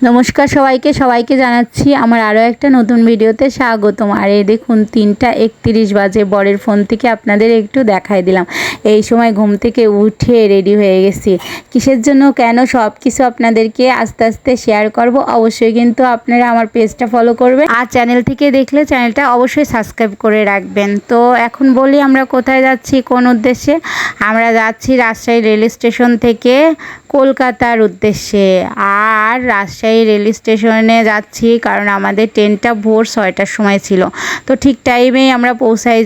নমস্কার সবাইকে জানাচ্ছি আমার আরও একটা নতুন ভিডিওতে স্বাগতম। আর এই দেখুন 3:31 বাজে, বরের ফোন থেকে আপনাদের একটু দেখাই দিলাম। এই সময় ঘুম থেকে উঠে রেডি হয়ে গেছি, কিসের জন্য কেন সব কিছু আপনাদেরকে আস্তে আস্তে শেয়ার করব। অবশ্যই কিন্তু আপনারা আমার পেজটা ফলো করবেন, আর চ্যানেল থেকে দেখলে চ্যানেলটা অবশ্যই সাবস্ক্রাইব করে রাখবেন। তো এখন বলি আমরা কোথায় যাচ্ছি, কোন উদ্দেশ্যে। আমরা যাচ্ছি রাজশাহী রেল স্টেশন থেকে কলকাতার উদ্দেশ্যে। আর রাজশাহী রেল স্টেশনে যাচ্ছি কারণ আমাদের ট্রেনটা ভোর 6টার সময় ছিল। তো ঠিক টাইমেই আমরা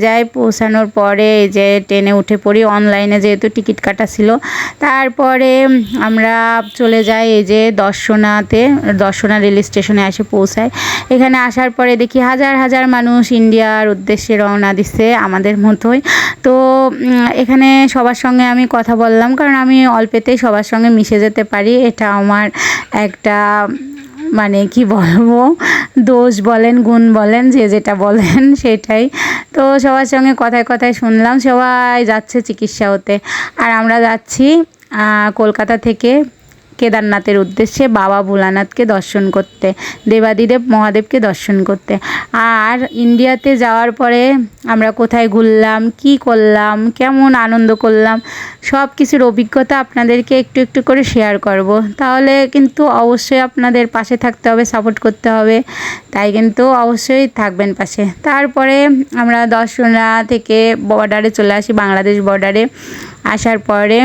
যাই। পৌঁছানোর পরে এই যে ট্রেনে উঠে পড়ি, অনলাইনে যেহেতু টিকিট কাটা ছিল। তারপরে আমরা চলে যাই এই যে দর্শনা রেল স্টেশনে এসে পৌঁছাই। এখানে আসার পরে দেখি হাজার হাজার মানুষ ইন্ডিয়ার উদ্দেশ্যে রওনা দিচ্ছে আমাদের মতোই। তো এখানে সবার সঙ্গে আমি কথা বললাম, কারণ আমি অল্পেতেই সবার সঙ্গে মিশে যেতে পারি। এটা আমার একটা মানে কি বলবো, দোষ বলেন গুণ বলেন, যে যেটা বলেন সেটাই। তো সবার সঙ্গে কথায় কথায় শুনলাম সবাই যাচ্ছে চিকিৎসা হতে, আর আমরা যাচ্ছি কলকাতা থেকে কেদারনাথের উদ্দেশ্যে বাবা ভোলানাথকে দর্শন করতে, দেবাদিদেব মহাদেবকে দর্শন করতে। আর ইন্ডিয়াতে যাওয়ার পরে আমরা কোথায় ঘুরলাম, কি করলাম, কেমন আনন্দ করলাম, সব কিছুর অভিজ্ঞতা আপনাদেরকে একটু একটু করে শেয়ার করব। তাহলে কিন্তু অবশ্যই আপনাদের পাশে থাকতে হবে, সাপোর্ট করতে হবে, তাই কিন্তু অবশ্যই থাকবেন পাশে। তারপরে আমরা দর্শনা থেকে বর্ডারে চলে আসি, বাংলাদেশ বর্ডারে। আসার পরে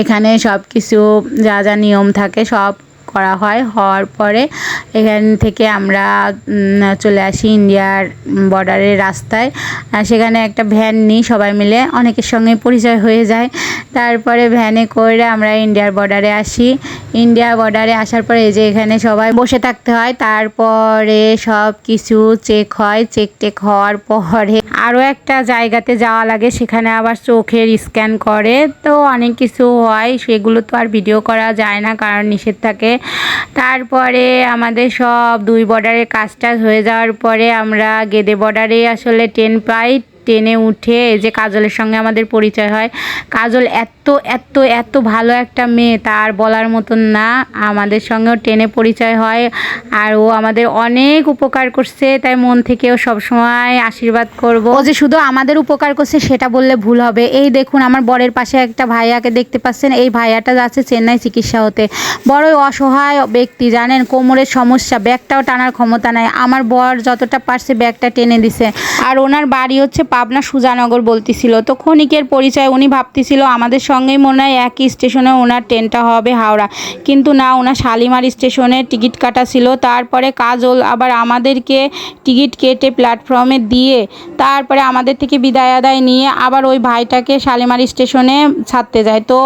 এখানে সব কিছু যা যা নিয়ম থাকে সব করা হয়। হওয়ার পরে এখান থেকে আমরা চলে আসি ইন্ডিয়ার বর্ডারের রাস্তায়। সেখানে একটা ভ্যান নিই, সবাই মিলে অনেকের সঙ্গে পরিচয় হয়ে যায়। তারপরে ভ্যানে করে আমরা ইন্ডিয়ার বর্ডারে আসি। ইন্ডিয়া বর্ডারে আসার পরে এই যে এখানে সবাই বসে থাকতে হয়। তারপরে সব কিছু চেক হয়, চেক হওয়ার পরে আরও একটা জায়গাতে যাওয়া লাগে, সেখানে আবার চোখের স্ক্যান করে। তো অনেক কিছু হয়, সেগুলো তো আর ভিডিও করা যায় না কারণ নিষেধ থাকে। তারপরে আমাদের সব 2 বর্ডারের কাজ হয়ে যাওয়ার পরে আমরা গেদে বর্ডারে আসলে ট্রেন পাই। ট্রেনে উঠে এই যে কাজলের সঙ্গে আমাদের পরিচয় হয়। কাজল এত এত এত ভালো একটা মেয়ে, তার বলার মতন না। আমাদের সঙ্গেও ট্রেনে পরিচয় হয়, আর ও আমাদের অনেক উপকার করছে, তাই মন থেকেও সবসময় আশীর্বাদ করব। ও যে শুধু আমাদের উপকার করছে সেটা বললে ভুল হবে। এই দেখুন আমার বরের পাশে একটা ভাইয়াকে দেখতে পাচ্ছেন, এই ভাইয়াটা যাচ্ছে চেন্নাই চিকিৎসা হতে। বড়ই অসহায় ব্যক্তি জানেন, কোমরের সমস্যা, ব্যাগটাও টানার ক্ষমতা নাই। আমার বর যতটা পারছে ব্যাগটা টেনে দিছে। আর ওনার বাড়ি হচ্ছে পাবনা সুজানগর বলতেছিল। তো ক্ষণিকের পরিচয়, উনি ভাবতেছিল আমাদের সঙ্গেই মনে হয় একই স্টেশনে ওনার ট্রেনটা হবে হাওড়া, কিন্তু না, ওনার শালিমার স্টেশনে টিকিট কাটা ছিল। তারপরে কাজল আবার আমাদেরকে টিকিট কেটে প্ল্যাটফর্মে দিয়ে তারপরে আমাদের থেকে বিদায় আদায় নিয়ে আবার ওই ভাইটাকে শালিমার স্টেশনে ছাড়তে যায়। তো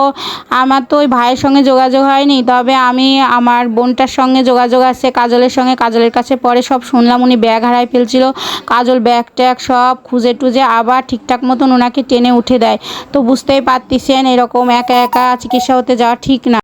আমার তো ওই ভাইয়ের সঙ্গে যোগাযোগ হয়নি, তবে আমি আমার বোনটার সঙ্গে যোগাযোগ আছে কাজলের সঙ্গে। কাজলের কাছে পরে সব শুনলাম উনি ব্যাগ হারাই ফেলছিল। কাজল ব্যাগ ট্যাগ সব খুঁজে টুজে আবার ঠিকঠাক মতন ওনাকে টেনে উঠে দেয়। তো বুঝতেই পারতেছেন এরকম একা একা চিকিৎসা হতে যাওয়া ঠিক না।